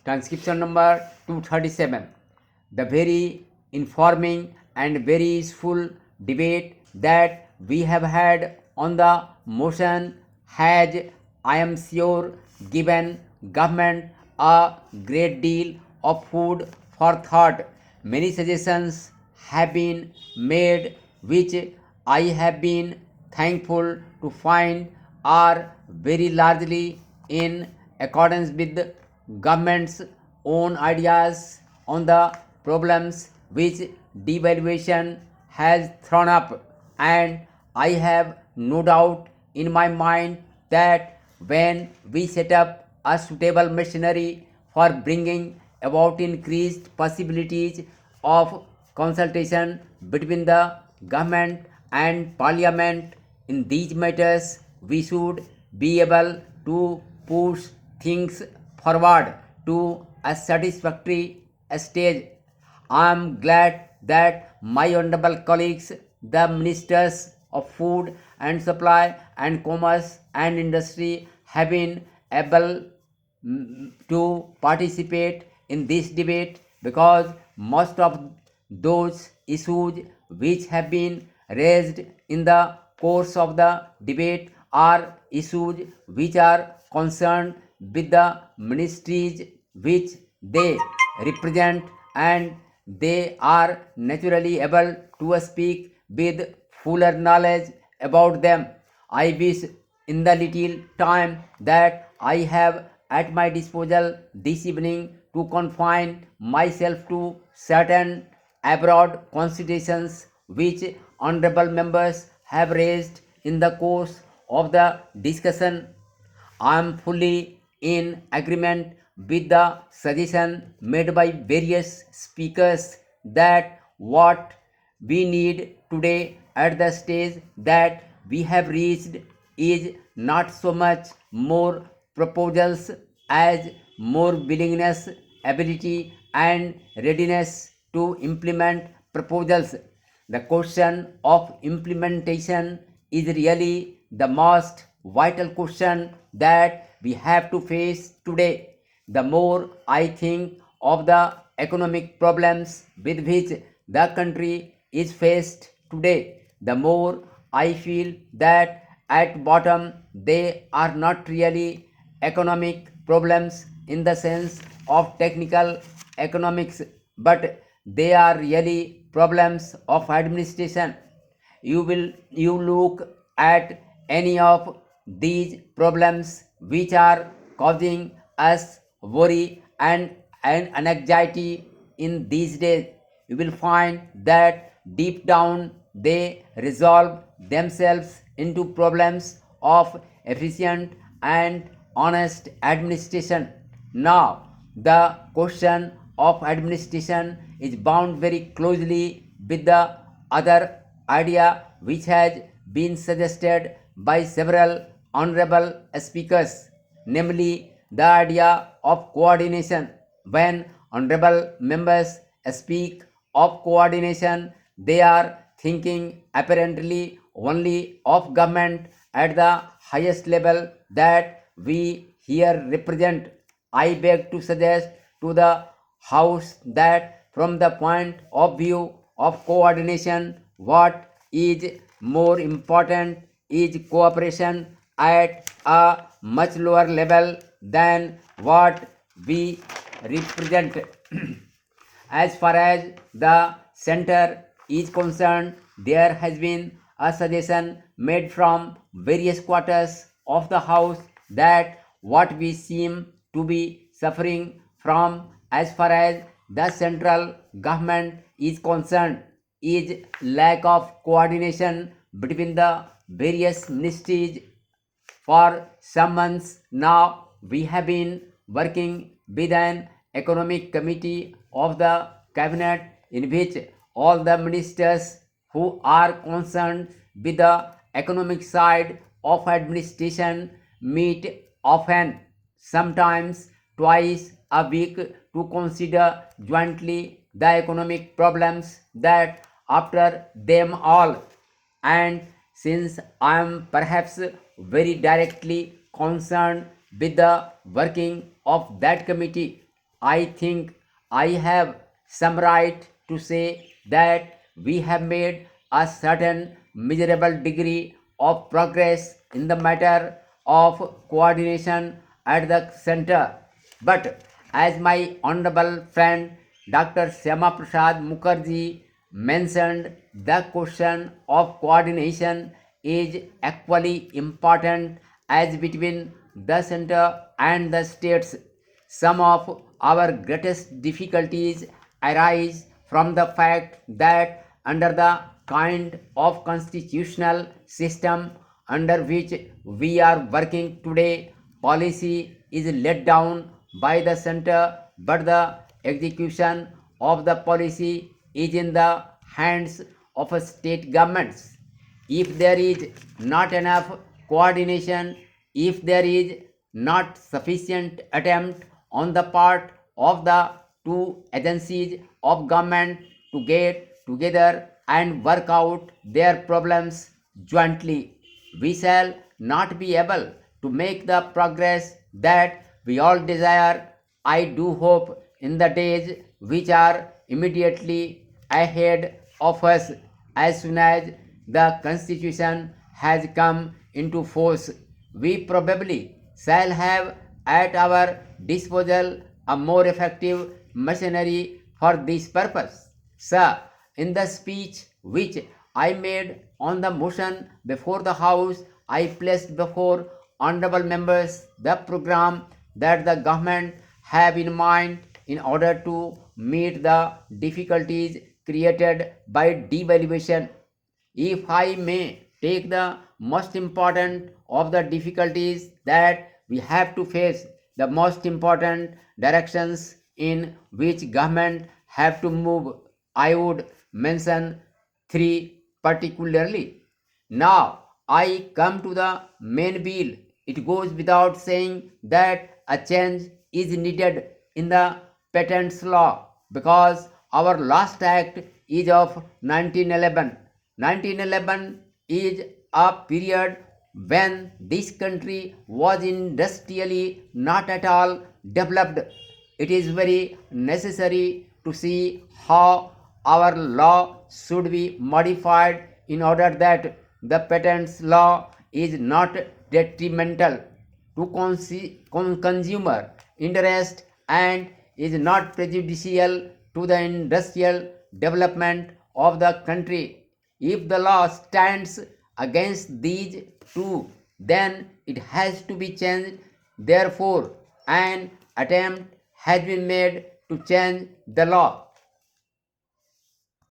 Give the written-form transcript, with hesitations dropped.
Transcription number 237. The very informing and very useful debate that we have had on the motion has, I am sure, given government a great deal of food for thought. Many suggestions have been made which I have been thankful to find are very largely in accordance with the government's own ideas on the problems which devaluation has thrown up, and I have no doubt in my mind that when we set up a suitable machinery for bringing about increased possibilities of consultation between the government and parliament in these matters, we should be able to push things forward to a satisfactory stage. I am glad that my honorable colleagues, the ministers of food and supply and commerce and industry, have been able to participate in this debate, because most of those issues which have been raised in the course of the debate are issues which are concerned with the ministries which they represent, and they are naturally able to speak with fuller knowledge about them. I wish in the little time that I have at my disposal this evening to confine myself to certain abroad considerations which honorable members have raised in the course of the discussion. I am fully in agreement with the suggestion made by various speakers that what we need today at the stage that we have reached is not so much more proposals as more willingness, ability, and readiness to implement proposals. The question of implementation is really the most vital question that we have to face today. The more I think of the economic problems with which the country is faced today, the more I feel that at bottom they are not really economic problems in the sense of technical economics, but they are really problems of administration. You look at any of these problems which are causing us worry and anxiety in these days, you will find that deep down they resolve themselves into problems of efficient and honest administration. Now, the question of administration is bound very closely with the other idea which has been suggested by several honorable speakers, namely the idea of coordination. When honorable members speak of coordination, they are thinking apparently only of government at the highest level that we here represent. I beg to suggest to the House that from the point of view of coordination, what is more important is cooperation at a much lower level than what we represent. As far as the center is concerned, there has been a suggestion made from various quarters of the House that what we seem to be suffering from as far as the central government is concerned is lack of coordination between the various ministries. For some months now, we have been working with an economic committee of the cabinet in which all the ministers who are concerned with the economic side of administration meet often, sometimes twice a week, to consider jointly the economic problems that after them all. And since I am perhaps very directly concerned with the working of that committee, I think I have some right to say that we have made a certain measurable degree of progress in the matter of coordination at the center. But as my honorable friend Dr. Syama Prasad Mukherjee mentioned, the question of coordination is equally important as between the center and the states. Some of our greatest difficulties arise from the fact that under the kind of constitutional system under which we are working today, policy is laid down by the center, but the execution of the policy is in the hands of state governments. If there is not enough coordination, if there is not sufficient attempt on the part of the two agencies of government to get together and work out their problems jointly, we shall not be able to make the progress that we all desire. I do hope in the days which are immediately ahead of us, as soon as the Constitution has come into force, we probably shall have at our disposal a more effective machinery for this purpose. Sir, in the speech which I made on the motion before the House, I placed before honorable members the program that the government have in mind in order to meet the difficulties created by devaluation. If I may take the most important of the difficulties that we have to face, the most important directions in which government have to move, I would mention three particularly. Now I come to the main bill. It goes without saying that a change is needed in the patents law because our last act is of 1911. 1911 is a period when this country was industrially not at all developed. It is very necessary to see how our law should be modified in order that the patents law is not detrimental to consumer interest and is not prejudicial to the industrial development of the country. If the law stands against these two, then it has to be changed. Therefore, an attempt has been made to change the law.